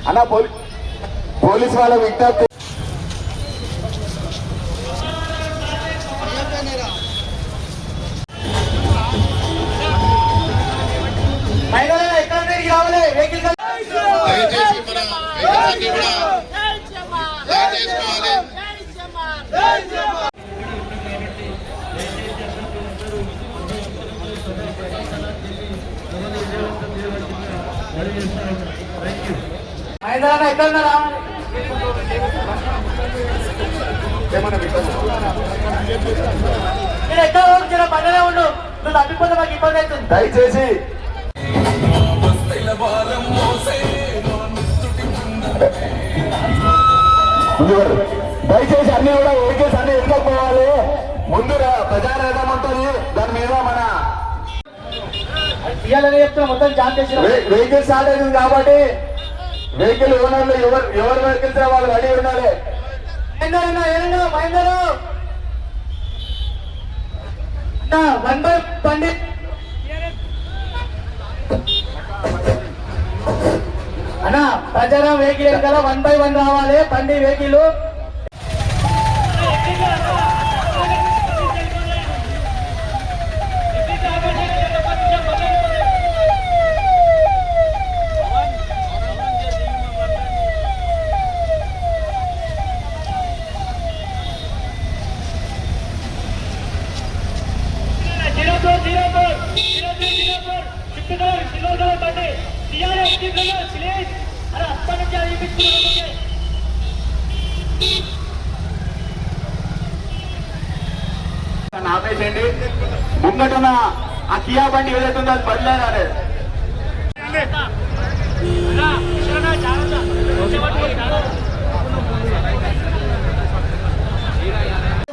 అన్న పోలీస్ వాళ్ళ విజ్ఞప్తి దయచేసి దయచేసి అన్ని కూడా వెహికల్స్ అన్ని ఎత్తుకోవాలి. ముందు ప్రజారథం ఉంటుంది, దాని మీద మన మొత్తం వెహికల్ స్టార్ట్ అవుతుంది కాబట్టి వెహికల్ ఓనర్లు ఎవరు వెహికల్స్ వాళ్ళు రెడీ ఉండాలి. వన్ బై బండి అన్నా ప్రచారం వెహికల్ కదా 1 by 1 రావాలి బండి వెహికల్. ఆపేసేయండి. ముంగటున్న ఆ కియా బండి ఏదైతుందో అది బదిలేదు.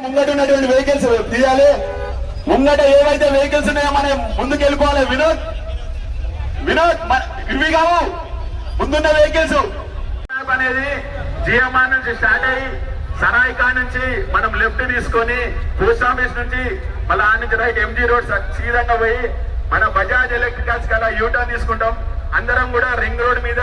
ముంగట ఉన్నటువంటి వెహికల్స్ తీయాలి. ముంగట ఏవైతే వెహికల్స్ ఉన్నాయో మనం ముందుకు వెళ్ళిపోవాలి. వినోద్ ఇవి కావు ముందున్న వెహికల్స్ అనేది జిఎంఆర్ నుంచి స్టార్ట్ అయ్యి సరాయికా నుంచి మనం లెఫ్ట్ తీసుకొని పోస్ట్ ఆఫీస్ నుంచి మళ్ళీ ఆ నుంచి రైట్ ఎంజీ రోడ్ సీదంగా పోయి మన బజాజ్ ఎలక్ట్రికల్స్ కల్లా యూటర్న్ తీసుకుంటాం. అందరం కూడా రింగ్ రోడ్ మీద